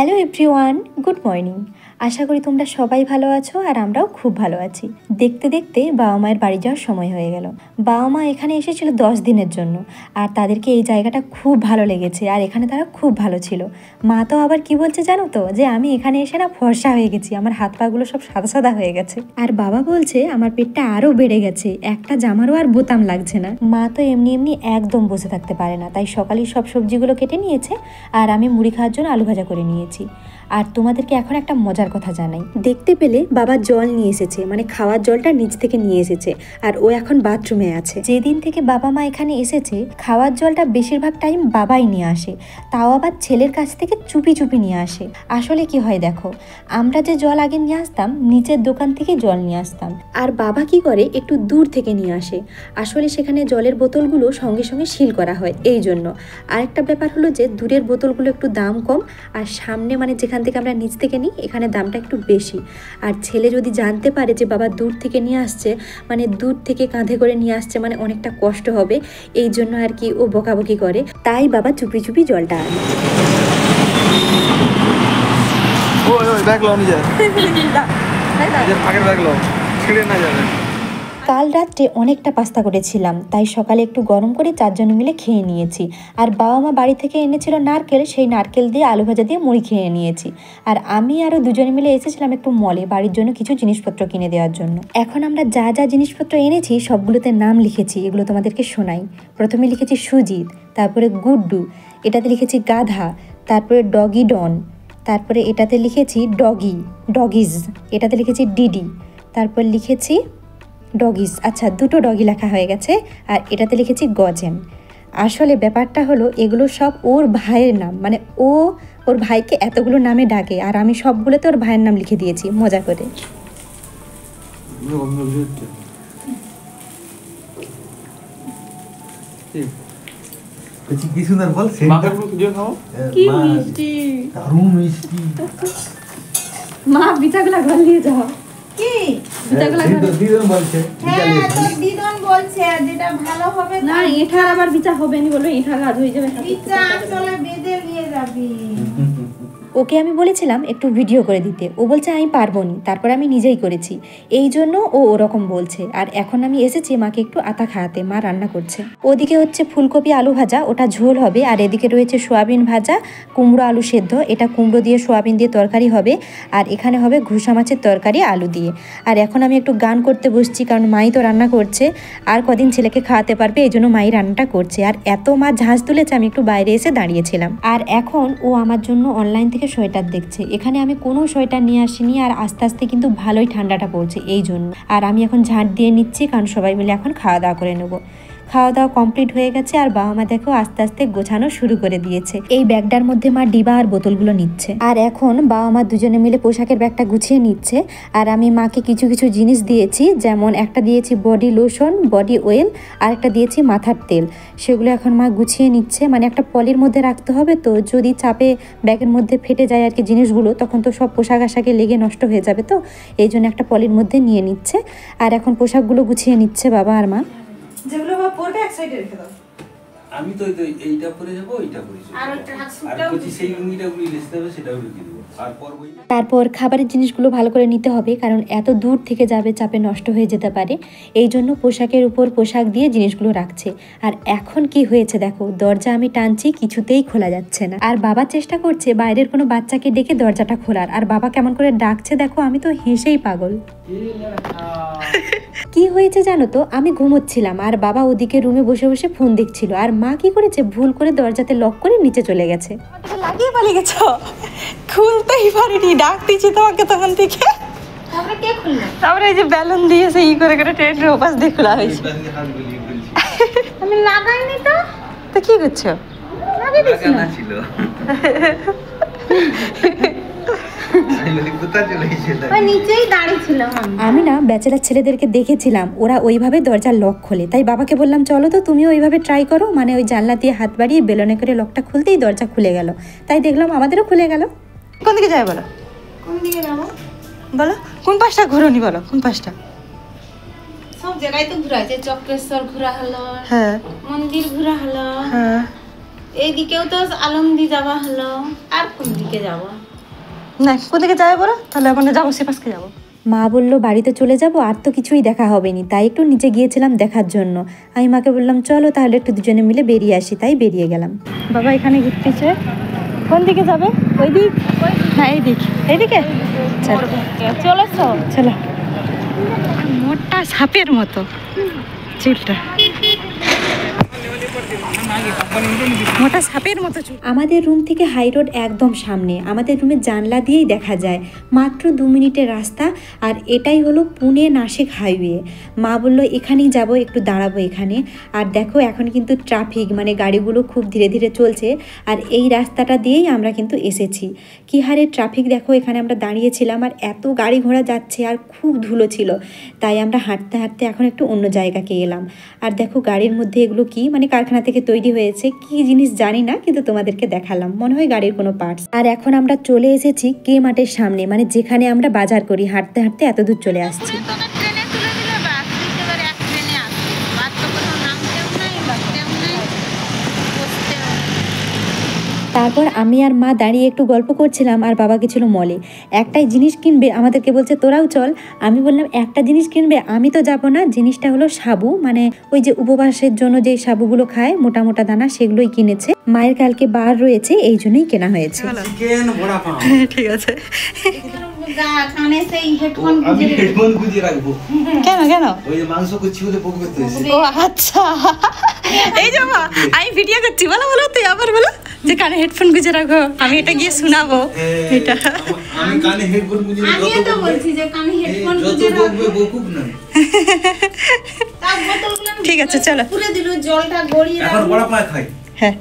Hello everyone, good morning. আশা করি তোমরা সবাই ভালো আছো আর আমরাও খুব ভালো আছি। দেখতে দেখতে বাবা মায়ের বাড়ি যাওয়ার সময় হয়ে গেল। বাবা মা এখানে এসেছিল 10 দিনের জন্য, আর তাদেরকে এই জায়গাটা খুব ভালো লেগেছে আর এখানে তারা খুব ভালো ছিল। মা তো আবার কি বলছে জানো তো, যে আমি এখানে এসে না ফর্সা হয়ে গেছি, আমার হাত পাগুলো সব সাদা সাদা হয়ে গেছে। আর বাবা বলছে আমার পেটটা আরও বেড়ে গেছে, একটা জামারও আর বোতাম লাগছে না। মা তো এমনি এমনি একদম বসে থাকতে পারে না, তাই সকালেই সব সবজিগুলো কেটে নিয়েছে আর আমি মুড়ি খাওয়ার জন্য আলু ভাজা করে নিয়েছি। আর তোমাদেরকে এখন একটা মজার কথা জানাই। দেখতে পেলে বাবা জল নিয়ে এসেছে, মানে খাওয়ার জলটা নিচ থেকে নিয়ে এসেছে, আর ও এখন বাথরুমে আছে। যেদিন থেকে বাবা মা এখানে এসেছে খাওয়ার জলটা বেশিরভাগ টাইম বাবাই নিয়ে আসে, তাও আবার ছেলের কাছ থেকে চুপি চুপি নিয়ে আসে। আসলে কি হয় দেখো, আমরা যে জল আগে নিয়ে আসতাম নিচের দোকান থেকে জল নিয়ে আসতাম, আর বাবা কি করে একটু দূর থেকে নিয়ে আসে। আসলে সেখানে জলের বোতলগুলো সঙ্গে সঙ্গে সিল করা হয় এই জন্য। আরেকটা ব্যাপার হলো যে দূরের বোতলগুলো একটু দাম কম, আর সামনে মানে যেখান থেকে আমরা নিচ থেকে নিই এখানে দামটা একটু বেশি। আর ছেলে যদি জানতে পারে যে বাবা দূর থেকে নিয়ে আসছে, মানে দূর থেকে কাঁধে করে নিয়ে আসছে, মানে অনেকটা কষ্ট হবে, এই জন্য আর কি ও বকাবকি করে। তাই বাবা চুপি চুপি জলটা আনে। কাল রাত্রে অনেকটা পাস্তা করেছিলাম, তাই সকালে একটু গরম করে 4 জন মিলে খেয়ে নিয়েছি। আর বাবা মা বাড়ি থেকে এনেছিল নারকেল, সেই নারকেল দিয়ে আলু ভাজা দিয়ে মুড়ি খেয়ে নিয়েছি। আর আমি আরও 2 জন মিলে এসেছিলাম একটু মলে বাড়ির জন্য কিছু জিনিসপত্র কিনে দেওয়ার জন্য। এখন আমরা যা যা জিনিসপত্র এনেছি সবগুলোতে নাম লিখেছি, এগুলো তোমাদেরকে শোনাই। প্রথমে লিখেছি সুজিত, তারপরে গুড্ডু, এটাতে লিখেছি গাধা, তারপরে ডগি ডন, তারপরে এটাতে লিখেছি ডগিজ, এটাতে লিখেছি ডিডি, তারপর লিখেছি ডগিস, আচ্ছা 2টো ডগি লেখা হয়ে গেছে, আর এটাতে লিখেছি গজেন। আসলে ব্যাপারটা হলো এগুলো সব ওর ভাইয়ের নাম, মানে ও ওর ভাইকে এতগুলো নামে ডাকে, আর আমি সবগুলোতে ওর ভাইয়ের নাম লিখে দিয়েছি মজা করে। কি সুন্দর বল, কি মিষ্টি, দারুণ মিষ্টি। মা পিঠাগুলা ঘর নিয়ে যাও। কি দিদন বলছে, হ্যাঁ তো দিদন বলছে যেটা ভালো হবে না, এঠার আবার বিচা হবে না, বলবে এঠার কাজ হয়ে যাবে, বিচা চলে বেঁধে নিয়ে যাবি। ওকে আমি বলেছিলাম একটু ভিডিও করে দিতে, ও বলছে আমি পারবো না, তারপরে আমি নিজেই করেছি, এই জন্য ও ওরকম বলছে। আর এখন আমি এসেছি মাকে একটু আতা খাওয়াতে, মা রান্না করছে। ওদিকে হচ্ছে ফুলকপি আলু ভাজা, ওটা ঝোল হবে, আর এদিকে রয়েছে সোয়াবিন ভাজা, কুমড়ো আলু সেদ্ধ, এটা কুমড়ো দিয়ে সোয়াবিন দিয়ে তরকারি হবে, আর এখানে হবে ঘুষা মাছের তরকারি আলু দিয়ে। আর এখন আমি একটু গান করতে বসছি, কারণ মাই তো রান্না করছে, আর কদিন ছেলেকে খাওয়াতে পারবে, এই জন্য মাই রান্নাটা করছে। আর এত মা ঝাঁজ তুলেছে, আমি একটু বাইরে এসে দাঁড়িয়েছিলাম। আর এখন ও আমার জন্য অনলাইন থেকে সোয়েটার দেখছে। এখানে আমি কোনো সোয়েটার নিয়ে আসিনি, আর আস্তে আস্তে কিন্তু ভালোই ঠান্ডাটা পড়ছে এই জন্য। আর আমি এখন ঝাঁট দিয়ে নিচ্ছি, কারণ সবাই মিলে এখন খাওয়া দাওয়া করে নেবো। খাওয়া দাওয়া কমপ্লিট হয়ে গেছে, আর বাবা মা দেখো আস্তে আস্তে গোছানো শুরু করে দিয়েছে। এই ব্যাগটার মধ্যে মা ডিবা আর বোতলগুলো নিচ্ছে। আর এখন বাবা মা দুজনে মিলে পোশাকের ব্যাগটা গুছিয়ে নিচ্ছে, আর আমি মাকে কিছু কিছু জিনিস দিয়েছি, যেমন একটা দিয়েছি বডি লোশন, বডি অয়েল, আর একটা দিয়েছি মাথার তেল। সেগুলো এখন মা গুছিয়ে নিচ্ছে, মানে একটা পলির মধ্যে রাখতে হবে, তো যদি চাপে ব্যাগের মধ্যে ফেটে যায় আর কি জিনিসগুলো, তখন তো সব পোশাক আশাকে লেগে নষ্ট হয়ে যাবে, তো এই জন্য একটা পলির মধ্যে নিয়ে নিচ্ছে। আর এখন পোশাকগুলো গুছিয়ে নিচ্ছে বাবা আর মা। যেগুলো বা পড়বে এক সাইডে রেখে দাও। আমি তো এইটা পরে যাব, ওইটা পরে যাব, আর আর কিছু সেই লুঙ্গিটা গুলি লিখতে হবে, সেটাও লিখে দেব। তারপর খাবারের জিনিসগুলো ভালো করে নিতে হবে, কারণ এত দূর থেকে যাবে, চাপে নষ্ট হয়ে যেতে পারে, এই জন্য পোশাকের উপর পোশাক দিয়ে জিনিসগুলো রাখছে। আর এখন কি হয়েছে দেখো, দরজা আমি টানছি কিছুতেই খোলা যাচ্ছে না, আর বাবা চেষ্টা করছে বাইরের কোনো বাচ্চাকে ডেকে দরজাটা খোলার, আর বাবা কেমন করে ডাকছে দেখো, আমি তো হেসেই পাগল। কি হয়েছে জানো তো, আমি ঘুমোচ্ছিলাম আর বাবা ওদিকে রুমে বসে বসে ফোন দেখছিল, আর মা কি করেছে ভুল করে দরজাতে লক করে নিচে চলে গেছে। লাগিয়ে পালিয়ে গেছো, খুলতেই পারিনি, ডাক দিয়েছি তোমাকে তখন থেকে। তারপরে কে খুললো? তারপরে এই যে বেলুন দিয়েছে ই করে করে ট্রেনের ওপাশ দিয়ে খোলা হয়েছে। আমি লাগাইনি তো। তো কি করছো? লাগিয়ে দিছি না ছিল। নিচেই দাঁড়িয়েছিলাম আমি না। ব্যাচেলার ছেলেদেরকে দেখেছিলাম ওরা ওইভাবে দরজার লক খোলে, তাই বাবাকে বললাম চলো তো তুমিও ওইভাবে ট্রাই করো, মানে ওই জানলা দিয়ে হাত বাড়িয়ে বেলনে করে লকটা খুলতেই দরজা খুলে গেল, তাই দেখলাম আমাদেরও খুলে গেল। কোন দিকে যাবে বলো? কোন দিকে যাবো বলো, কোন পাশটা ঘুরোনি বলো, কোন পাশটা? সব জায়গায় তো ঘোরা আছে, চক্রেশ্বর ঘোরা হলো, হ্যাঁ মন্দির ঘোরা হলো, হ্যাঁ এইদিকেও তো আলমদি যাওয়া হলো, আর কোন দিকে যাবো? না কোথাকে যাবে বলো, তাহলে এখন যাবো সেপাসকে যাবো। মা বলল বাড়িতে চলে যাব, আর তো কিছুই দেখা হবে নি, তাই একটু নিচে গিয়েছিলাম দেখার জন্য। আমি মাকে বললাম চলো তাহলে একটু দুজনে মিলে বেরিয়ে আসি, তাই বেরিয়ে গেলাম। বাবা এখানে ঘুরতেছে, কোন দিকে যাবে? ওই দিক না এই দিক? এইদিকে চলো চলেছো, চলো। মোটা সাপের মতো চুলটা, মোটা সাপের মতো চুল। আমাদের রুম থেকে হাই রোড একদম সামনে, আমাদের রুমের জানলা দিয়েই দেখা যায়, মাত্র 2 মিনিটের রাস্তা। আর এটাই হলো পুনে নাসিক হাইওয়ে। মা বললো এখানেই যাব, একটু দাঁড়াবো এখানে। আর দেখো এখন কিন্তু ট্রাফিক, মানে গাড়িগুলো খুব ধীরে ধীরে চলছে। আর এই রাস্তাটা দিয়েই আমরা কিন্তু এসেছি। কি হারে ট্রাফিক দেখো, এখানে আমরা দাঁড়িয়েছিলাম আর এত গাড়ি ঘোড়া যাচ্ছে আর খুব ধুলো ছিল, তাই আমরা হাঁটতে হাঁটতে এখন একটু অন্য জায়গাকে এলাম। আর দেখো গাড়ির মধ্যে এগুলো কি, মানে কারখানা থেকে তৈরি হয়েছে, কি জিনিস জানি না, কিন্তু তোমাদেরকে দেখালাম, মনে হয় গাড়ির কোনো পার্টস। আর এখন আমরা চলে এসেছি কে মার্টের সামনে, মানে যেখানে আমরা বাজার করি। হাঁটতে হাঁটতে এত দূর চলে আসছি। তারপর আমি আর মা দাঁড়িয়ে একটু গল্প করছিলাম, আর বাবা গেছিল মলে। একটাই জিনিস কিনবে, আমাদেরকে বলছে তোরাও চল। আমি বললাম একটা জিনিস কিনবে, আমি তো যাব না। জিনিসটা হলো সাবু, মানে ওই যে উপবাসের জন্য যে সাবুগুলো খায় মোটা মোটা দানা, সেগুলোই কিনেছে। মায়ের কালকে বার রয়েছে, এই জন্যই কেনা হয়েছে। চিকেন বড়া পাও। ঠিক আছে। কানে সেই হেডফোন আমি হেডফোন গুজিয়ে রাখবো। কেন কেন? ওই যে মাংস কুচি হলে পোক করতে এসে। ও আচ্ছা, এই যে মা আমি ভিডিও করছি, বলো বলো তুই আবার বলো যে কানে হেডফোন গুজে রাখো, আমি এটা গিয়ে শোনাবো। এটা আমি কানে হেডফোন গুজিয়ে আমি তো বলছি যে কানে হেডফোন গুজে যত বকবে বকুক না। তার বোতলগুলো ঠিক আছে চলো। পুরো দিল জলটা গড়িয়ে এখন বড়া পায় খাই। হ্যাঁ